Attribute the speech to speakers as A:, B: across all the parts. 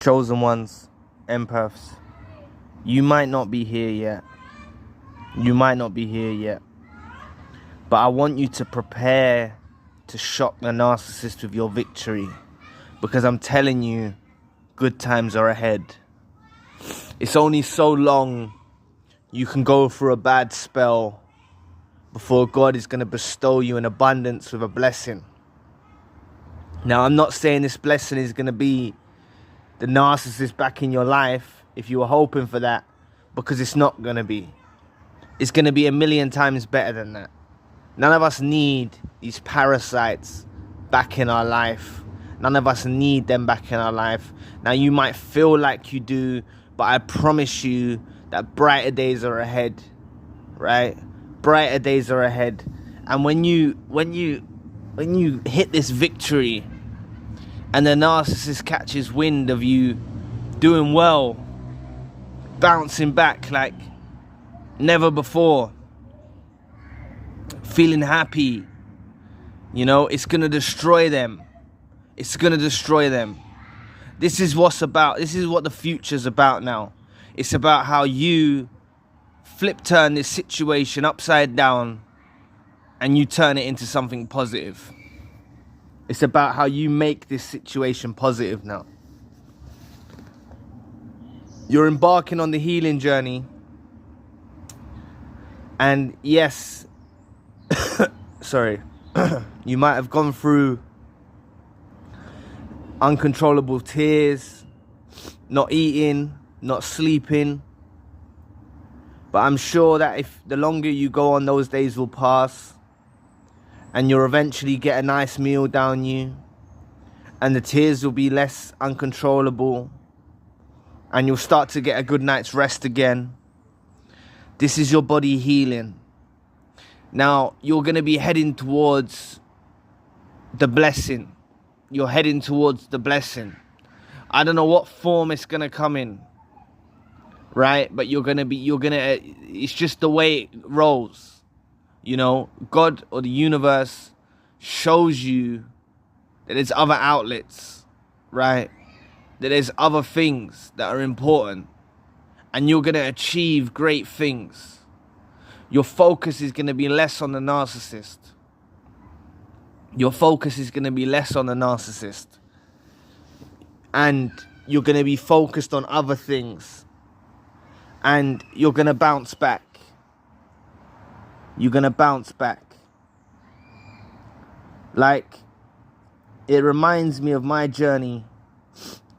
A: chosen ones, empaths, you might not be here yet. You might not be here yet. But I want you to prepare to shock the narcissist with your victory. Because I'm telling you, good times are ahead. It's only so long you can go through a bad spell before God is going to bestow you in abundance with a blessing. Now, I'm not saying this blessing is going to be the narcissist back in your life if you were hoping for that, because it's not going to be. It's going to be 1,000,000 times better than that. None of us need these parasites back in our life. None of us need them back in our life. Now, you might feel like you do, but I promise you that brighter days are ahead, right? Brighter days are ahead. And when you hit this victory and the narcissist catches wind of you doing well, bouncing back like never before, feeling happy, you know, it's going to destroy them. It's going to destroy them. This is what's about. This is what the future's about now. It's about how you turn this situation upside down and you turn it into something positive. It's about how you make this situation positive now. You're embarking on the healing journey. And yes, sorry, you might have gone through uncontrollable tears, not eating, not sleeping. But I'm sure that if the longer you go on, those days will pass. And you'll eventually get a nice meal down you. And the tears will be less uncontrollable. And you'll start to get a good night's rest again. This is your body healing. Now, you're going to be heading towards the blessing. You're heading towards the blessing. I don't know what form it's going to come in. Right? But it's just the way it rolls. You know, God or the universe shows you that there's other outlets, right? That there's other things that are important. And you're going to achieve great things. Your focus is going to be less on the narcissist. Your focus is going to be less on the narcissist. And you're going to be focused on other things. And you're going to bounce back. You're going to bounce back. Like, it reminds me of my journey,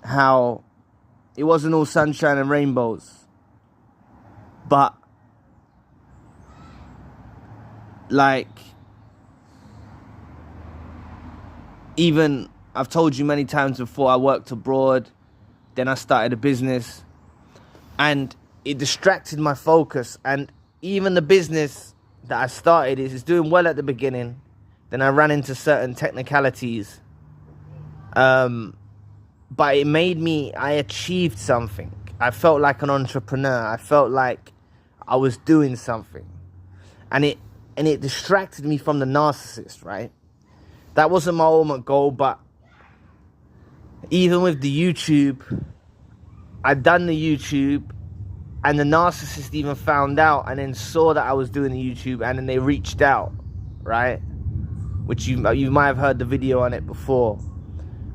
A: how it wasn't all sunshine and rainbows. But, like, even, I've told you many times before, I worked abroad, then I started a business, and it distracted my focus. And even the business that I started is doing well at the beginning. Then I ran into certain technicalities. But it made me, I achieved something. I felt like an entrepreneur. I felt like I was doing something. And it distracted me from the narcissist, right? That wasn't my ultimate goal, but even with the YouTube, I'd done the YouTube, and the narcissist even found out and then saw that I was doing the YouTube, and then they reached out, right? Which you might have heard the video on it before.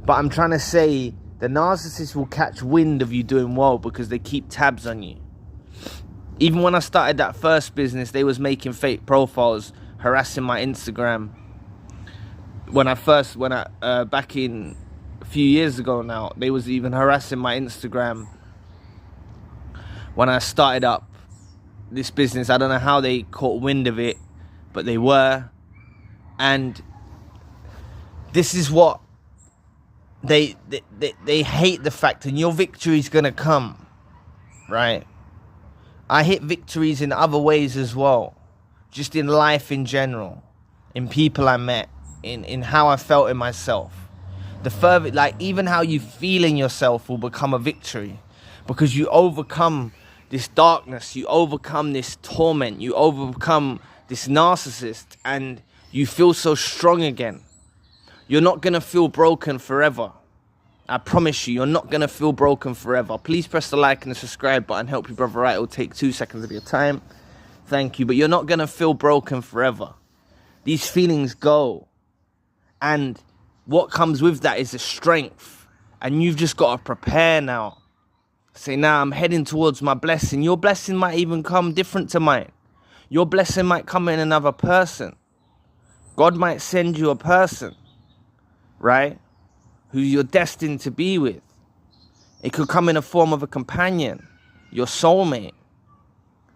A: But I'm trying to say, the narcissist will catch wind of you doing well because they keep tabs on you. Even when I started that first business, they was making fake profiles, harassing my Instagram. Back in a few years ago now, they was even harassing my Instagram. When I started up this business, I don't know how they caught wind of it, but they were. And this is what they hate, the fact, and your victory's gonna come, right? I hit victories in other ways as well, just in life in general, in people I met, in how I felt in myself. The further, like, even how you feel in yourself will become a victory, because you overcome this darkness, you overcome this torment, you overcome this narcissist, and you feel so strong again. You're not gonna feel broken forever. I promise you, you're not going to feel broken forever. Please press the like and the subscribe button. Help your brother out. It'll take 2 seconds of your time. Thank you. But you're not going to feel broken forever. These feelings go. And what comes with that is the strength. And you've just got to prepare now. Say, now I'm heading towards my blessing. Your blessing might even come different to mine. Your blessing might come in another person. God might send you a person, right, who you're destined to be with. It could come in a form of a companion, your soulmate.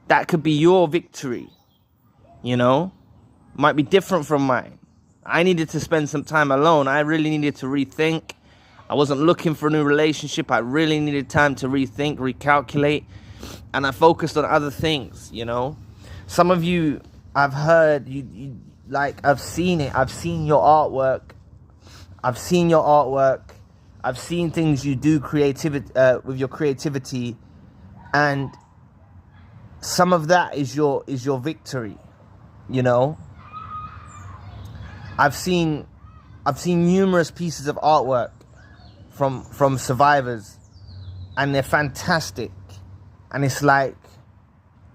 A: That could be your victory, you know. Might be different from mine. I needed to spend some time alone. I really needed to rethink. I wasn't looking for a new relationship. I really needed time to rethink, recalculate. And I focused on other things, you know. Some of you, I've heard, I've seen it. I've seen your artwork. I've seen your artwork. I've seen things you do with your creativity. And some of that is your victory, you know. I've seen numerous pieces of artwork from survivors, and they're fantastic. And it's like,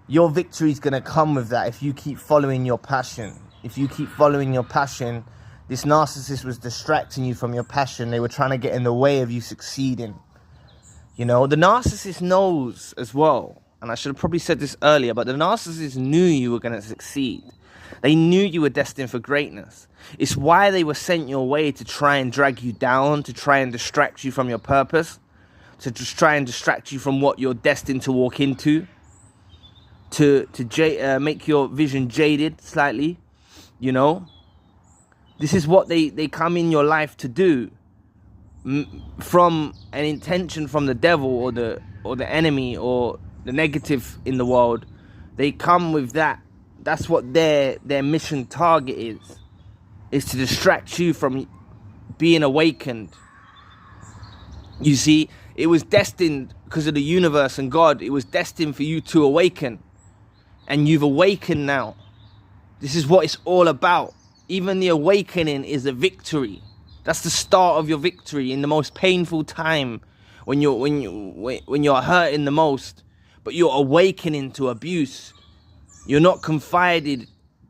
A: your victory is going to come with that if you keep following your passion. If you keep following your passion, this narcissist was distracting you from your passion. They were trying to get in the way of you succeeding. You know, the narcissist knows as well, and I should have probably said this earlier, but the narcissist knew you were going to succeed. They knew you were destined for greatness. It's why they were sent your way, to try and drag you down, to try and distract you from your purpose, to just try and distract you from what you're destined to walk into, to make your vision jaded slightly, you know. This is what they come in your life to do, from an intention from the devil or the enemy or the negative in the world. They come with that. That's what their mission target is to distract you from being awakened. You see, it was destined because of the universe and God. It was destined for you to awaken. And you've awakened now. This is what it's all about. Even the awakening is a victory. That's the start of your victory in the most painful time, when you're hurting the most, but you're awakening to abuse. You're not confided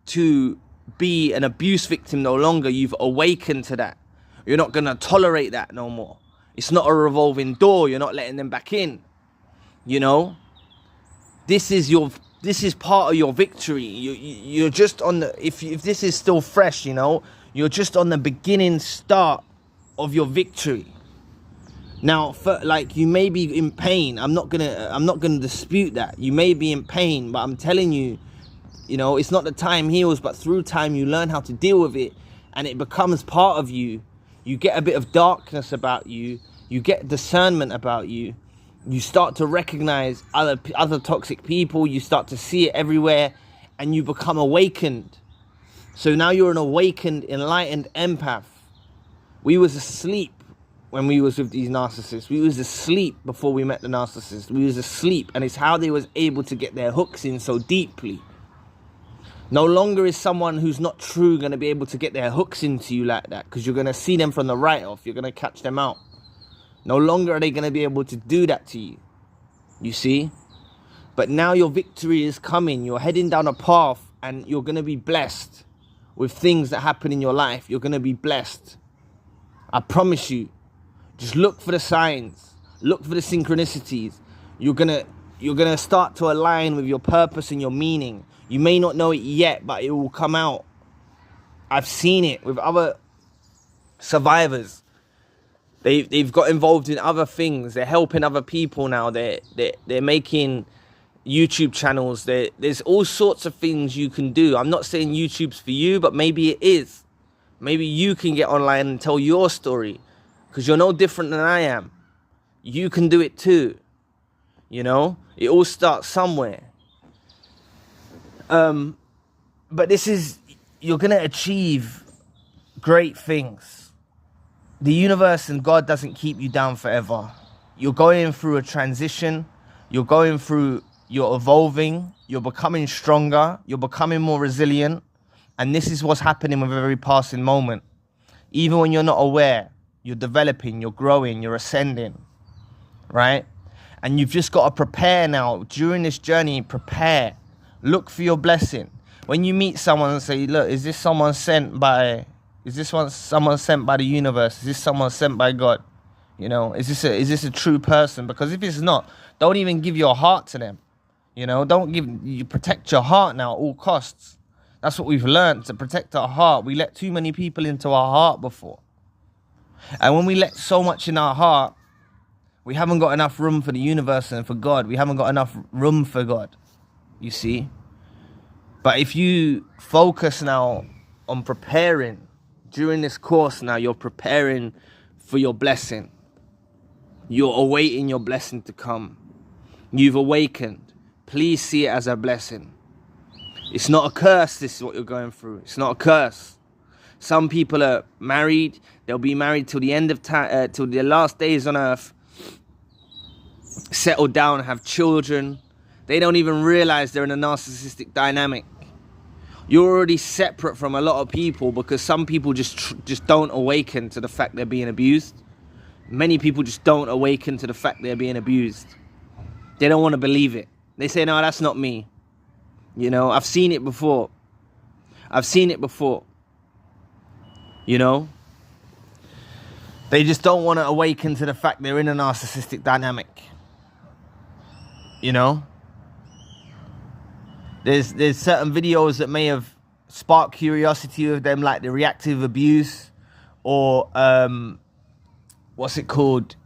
A: to be an abuse victim no longer. You've awakened to that. You're not going to tolerate that no more. It's not a revolving door. You're not letting them back in. You know, this is part of your victory. You're just on the, if this is still fresh, you know, you're just on the beginning start of your victory. Now, like, you may be in pain. I'm not gonna dispute that. You may be in pain, but I'm telling you, you know, it's not that time heals, but through time you learn how to deal with it, and it becomes part of you. You get a bit of darkness about you. You get discernment about you. You start to recognize other toxic people. You start to see it everywhere, and you become awakened. So now you're an awakened, enlightened empath. We was asleep when we was with these narcissists. We was asleep before we met the narcissist. We was asleep, and it's how they was able to get their hooks in so deeply. No longer is someone who's not true going to be able to get their hooks into you like that, because you're going to see them from the right off. You're going to catch them out. No longer are they going to be able to do that to you. You see? But now your victory is coming. You're heading down a path, and you're going to be blessed with things that happen in your life. You're going to be blessed. I promise you. Just look for the signs. Look for the synchronicities. You're gonna start to align with your purpose and your meaning. You may not know it yet, but it will come out. I've seen it with other survivors. They've got involved in other things. They're helping other people now. They're making YouTube channels. There's all sorts of things you can do. I'm not saying YouTube's for you, but maybe it is. Maybe you can get online and tell your story, because you're no different than I am. You can do it too. You know, it all starts somewhere. But you're going to achieve great things. The universe and God doesn't keep you down forever. You're going through a transition. You're evolving. You're becoming stronger. You're becoming more resilient. And this is what's happening with every passing moment. Even when you're not aware. you're developing, you're growing, you're ascending, right? And you've just got to prepare now. During this journey, prepare. Look for your blessing. When you meet someone and say, look, is this someone sent by the universe? Is this someone sent by God? You know, is this a true person? Because if it's not, don't even give your heart to them. You know, you protect your heart now at all costs. That's what we've learned, to protect our heart. We let too many people into our heart before. And when we let so much in our heart, we haven't got enough room for the universe and for God. We haven't got enough room for God, you see. But if you focus now on preparing, during this course now, you're preparing for your blessing. You're awaiting your blessing to come. You've awakened. Please see it as a blessing. It's not a curse, this is what you're going through. It's not a curse. Some people are married. They'll be married till the end of time, till their last days on earth. Settle down, have children. They don't even realize they're in a narcissistic dynamic. You're already separate from a lot of people because some people just don't awaken to the fact they're being abused. Many people just don't awaken to the fact they're being abused. They don't want to believe it. They say, no, that's not me. You know, I've seen it before. You know? They just don't want to awaken to the fact they're in a narcissistic dynamic. You know? There's certain videos that may have sparked curiosity with them, like the reactive abuse or what's it called?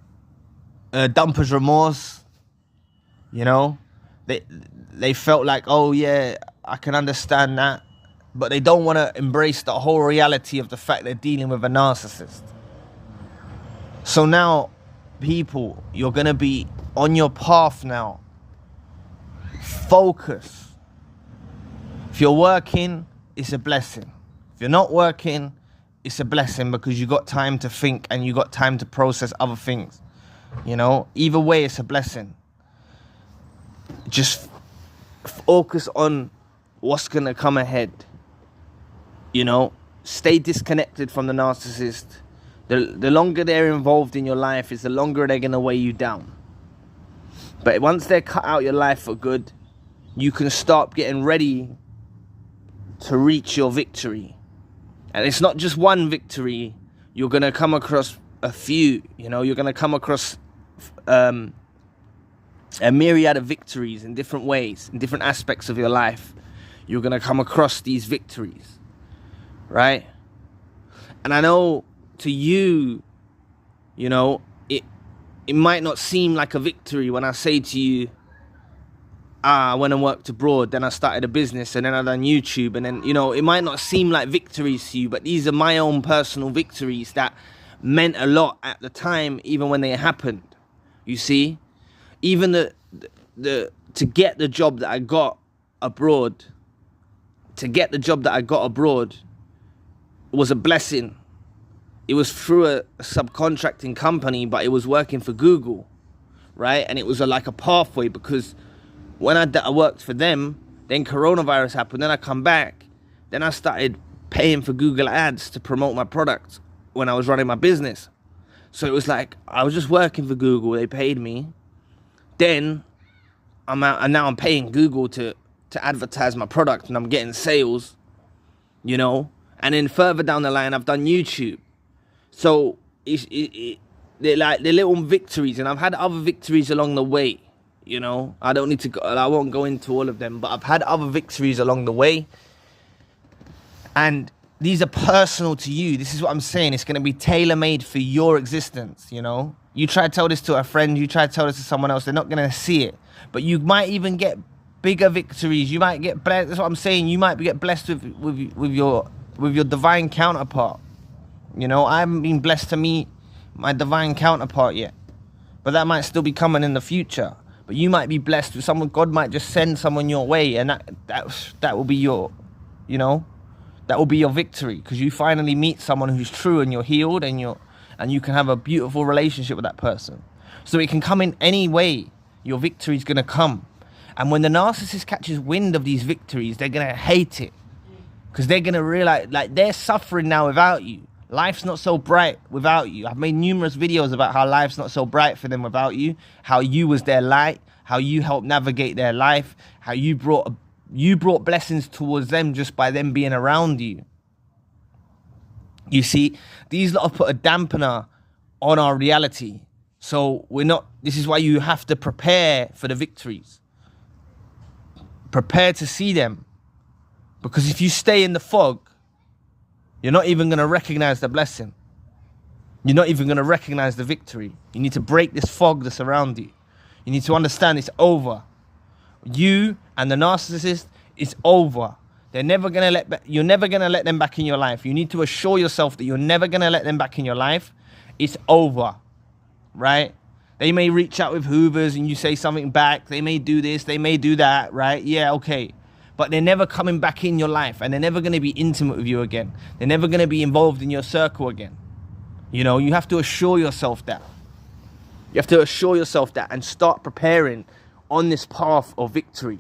A: Dumper's remorse. You know? They felt like, oh yeah, I can understand that. But they don't want to embrace the whole reality of the fact they're dealing with a narcissist. So now, people, you're going to be on your path now. Focus. If you're working, it's a blessing. If you're not working, it's a blessing because you got time to think and you got time to process other things. You know, either way, it's a blessing. Just focus on what's going to come ahead. You know, stay disconnected from the narcissist. The longer they're involved in your life is the longer they're going to weigh you down. But once they're cut out your life for good, you can start getting ready to reach your victory. And it's not just one victory. You're going to come across a few. You know, you're going to come across a myriad of victories in different ways, in different aspects of your life. You're going to come across these victories, right? And I know to you, you know, it might not seem like a victory when I say to you, I went and worked abroad, then I started a business, and then I done YouTube, and then, you know, it might not seem like victories to you, but these are my own personal victories that meant a lot at the time, even when they happened. You see, even to get the job that I got abroad, was a blessing. It was through a subcontracting company, but it was working for Google, right? And it was like a pathway because when I worked for them, then coronavirus happened, then I come back, then I started paying for Google ads to promote my product when I was running my business. So it was like, I was just working for Google, they paid me, then I'm out, and now I'm paying Google to advertise my product, and I'm getting sales, you know? And then further down the line, I've done YouTube. So they're like the little victories, and I've had other victories along the way. You know, I won't go into all of them, but I've had other victories along the way. And these are personal to you. This is what I'm saying. It's going to be tailor-made for your existence, you know. You try to tell this to a friend, you try to tell this to someone else, they're not going to see it. But you might even get bigger victories. You might get blessed. That's what I'm saying. You might get blessed with your divine counterpart. You know, I haven't been blessed to meet my divine counterpart yet. But that might still be coming in the future. But you might be blessed with someone. God might just send someone your way, and that will be your, you know, that will be your victory, because you finally meet someone who's true and you're healed, and you can have a beautiful relationship with that person. So it can come in any way. Your victory is going to come. And when the narcissist catches wind of these victories, they're going to hate it, because they're going to realize, like, they're suffering now without you. Life's not so bright without you. I've made numerous videos about how life's not so bright for them without you, how you was their light, how you helped navigate their life, how you brought blessings towards them just by them being around you. You see, these lot have put a dampener on our reality. So this is why you have to prepare for the victories. Prepare to see them. Because if you stay in the fog, you're not even going to recognize the blessing. You're not even going to recognize the victory. You need to break this fog that's around you. You need to understand it's over. You and the narcissist, it's over. You're never going to let them back in your life. You need to assure yourself that you're never going to let them back in your life. It's over, right? They may reach out with hoovers and you say something back. They may do this, they may do that, right? Yeah, okay. But they're never coming back in your life, and they're never going to be intimate with you again. They're never going to be involved in your circle again. You know, you have to assure yourself that. You have to assure yourself that and start preparing on this path of victory.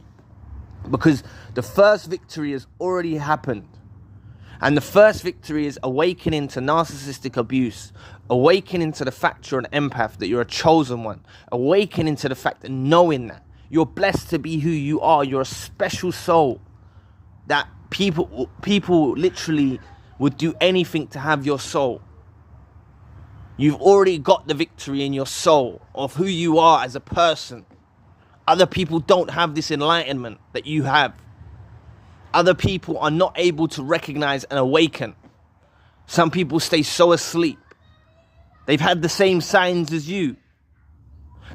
A: Because the first victory has already happened. And the first victory is awakening to narcissistic abuse. Awakening to the fact you're an empath, that you're a chosen one. Awakening to the fact that knowing that you're blessed to be who you are. You're a special soul that people literally would do anything to have your soul. You've already got the victory in your soul of who you are as a person. Other people don't have this enlightenment that you have. Other people are not able to recognize and awaken. Some people stay so asleep. They've had the same signs as you.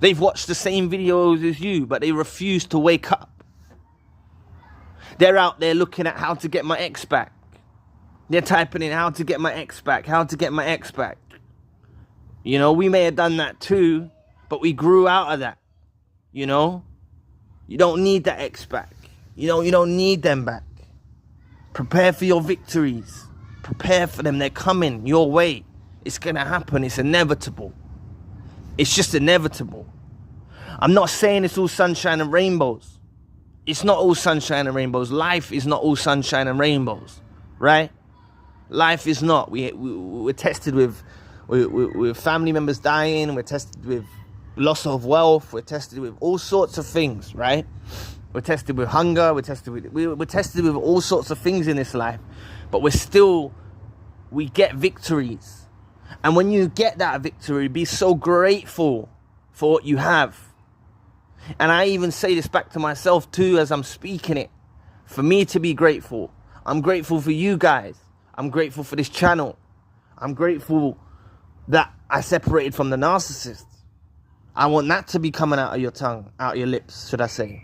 A: They've watched the same videos as you, but they refuse to wake up. They're out there looking at how to get my ex back. They're typing in how to get my ex back, how to get my ex back. You know, we may have done that too, but we grew out of that. You know, you don't need that ex back. You don't need them back. Prepare for your victories. Prepare for them. They're coming your way. It's going to happen. It's inevitable. It's just inevitable. I'm not saying it's all sunshine and rainbows. It's not all sunshine and rainbows. Life is not all sunshine and rainbows, right? Life is not. We're tested with family members dying. We're tested with loss of wealth. We're tested with all sorts of things, right? We're tested with hunger. We're tested with all sorts of things in this life. But we get victories. And when you get that victory, be so grateful for what you have. And I even say this back to myself too as I'm speaking it. For me to be grateful. I'm grateful for you guys. I'm grateful for this channel. I'm grateful that I separated from the narcissist. I want that to be coming out of your tongue, out of your lips, should I say.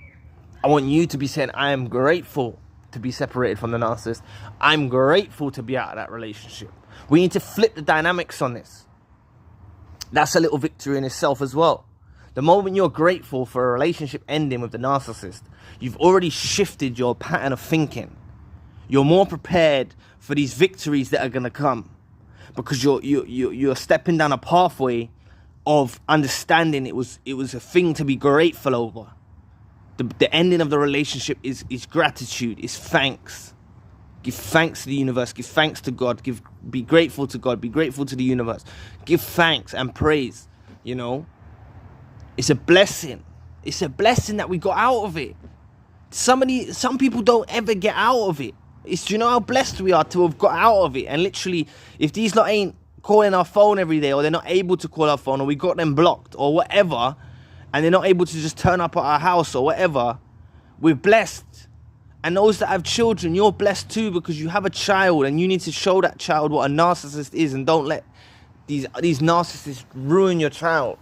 A: I want you to be saying, I am grateful to be separated from the narcissist. I'm grateful to be out of that relationship. We need to flip the dynamics on this. That's a little victory in itself as well. The moment you're grateful for a relationship ending with the narcissist, you've already shifted your pattern of thinking. You're more prepared for these victories that are going to come. Because you're stepping down a pathway of understanding it was a thing to be grateful over. The ending of the relationship is gratitude, is thanks. Give thanks to the universe, give thanks to God, be grateful to God, be grateful to the universe. Give thanks and praise, you know. It's a blessing. It's a blessing that we got out of it. Some people don't ever get out of it. Do you know how blessed we are to have got out of it? And literally, if these lot ain't calling our phone every day, or they're not able to call our phone, or we got them blocked, or whatever, and they're not able to just turn up at our house or whatever, we're blessed. And those that have children, you're blessed too, because you have a child and you need to show that child what a narcissist is, and don't let these narcissists ruin your child.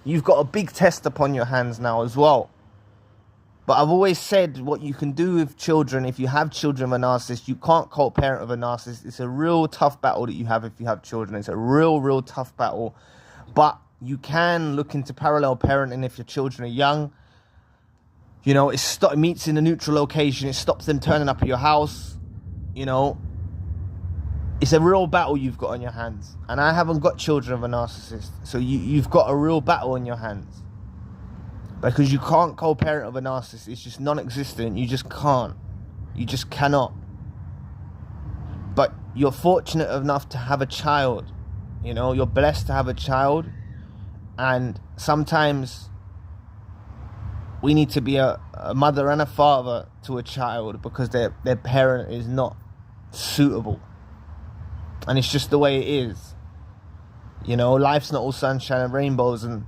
A: You've got a big test upon your hands now as well. But I've always said what you can do with children, if you have children with a narcissist, you can't co-parent with a narcissist. It's a real tough battle that you have if you have children. It's a real tough battle. But you can look into parallel parenting if your children are young. You know, it meets in a neutral location. It stops them turning up at your house. You know, it's a real battle you've got on your hands. And I haven't got children of a narcissist. So you've got a real battle in your hands. Because you can't co-parent of a narcissist. It's just non-existent. You just can't. You just cannot. But you're fortunate enough to have a child. You know, you're blessed to have a child. And sometimes we need to be a mother and a father to a child because their parent is not suitable. And it's just the way it is. You know, life's not all sunshine and rainbows, and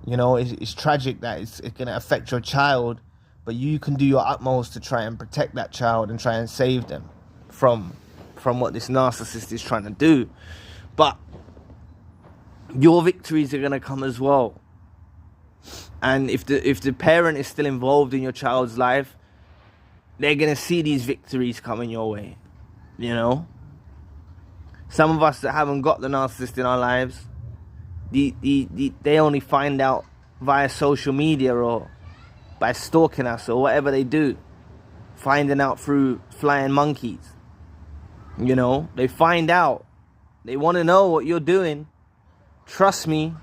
A: you know, it's tragic that it's going to affect your child, but you can do your utmost to try and protect that child and try and save them from what this narcissist is trying to do. But your victories are going to come as well. And if the parent is still involved in your child's life, they're going to see these victories coming your way. You know? Some of us that haven't got the narcissist in our lives, they only find out via social media or by stalking us or whatever they do. Finding out through flying monkeys. You know, they find out. They want to know what you're doing. Trust me,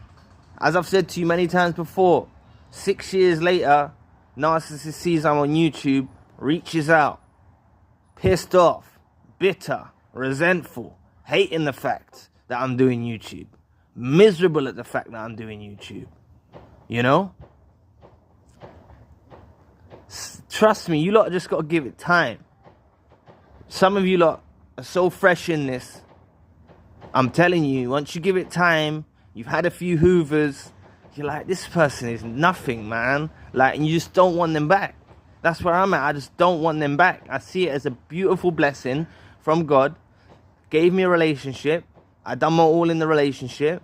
A: as I've said to you many times before, 6 years later, narcissist sees I'm on YouTube, reaches out, pissed off, bitter, resentful, hating the fact that I'm doing YouTube, miserable at the fact that I'm doing YouTube. You know? Trust me, you lot just got to give it time. Some of you lot are so fresh in this. I'm telling you, once you give it time, you've had a few hoovers, you're like, this person is nothing, man. Like, and you just don't want them back. That's where I'm at. I just don't want them back. I see it as a beautiful blessing from God. Gave me a relationship. I done my all in the relationship.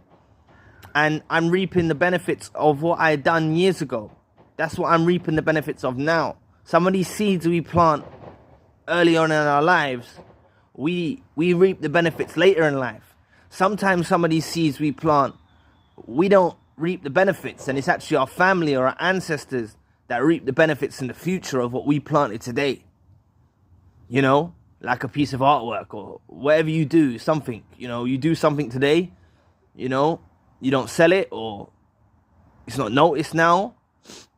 A: And I'm reaping the benefits of what I had done years ago. That's what I'm reaping the benefits of now. Some of these seeds we plant early on in our lives, we reap the benefits later in life. Sometimes some of these seeds we plant, we don't reap the benefits, and it's actually our family or our ancestors that reap the benefits in the future of what we planted today. You know, like a piece of artwork or whatever you do, something, you know, you do something today, you know, you don't sell it or it's not noticed now,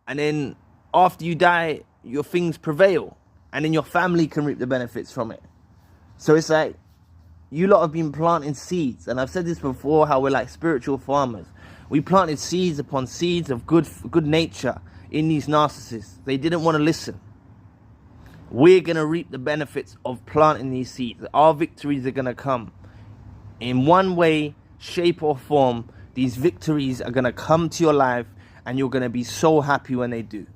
A: and then after you die, your things prevail, and then your family can reap the benefits from it. So it's like, you lot have been planting seeds, and I've said this before, how we're like spiritual farmers. We planted seeds upon seeds of good nature in these narcissists. They didn't want to listen. We're going to reap the benefits of planting these seeds. Our victories are going to come. In one way, shape or form, these victories are going to come to your life, and you're going to be so happy when they do.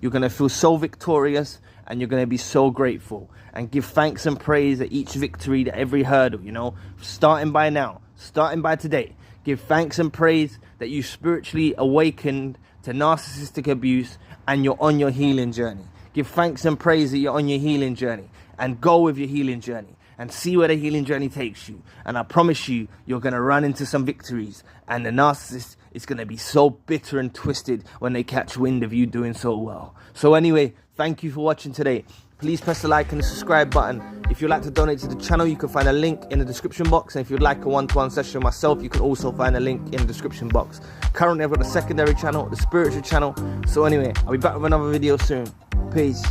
A: You're going to feel so victorious, and you're going to be so grateful and give thanks and praise at each victory, at every hurdle, you know, starting by now, starting by today. Give thanks and praise that you spiritually awakened to narcissistic abuse and you're on your healing journey. Give thanks and praise that you're on your healing journey, and go with your healing journey and see where the healing journey takes you. And I promise you, you're going to run into some victories, and the narcissist is going to be so bitter and twisted when they catch wind of you doing so well. So anyway, thank you for watching today. Please press the like and the subscribe button. If you'd like to donate to the channel, you can find a link in the description box. And if you'd like a one-to-one session with myself, you can also find a link in the description box. Currently, I've got a secondary channel, the spiritual channel. So anyway, I'll be back with another video soon. Peace.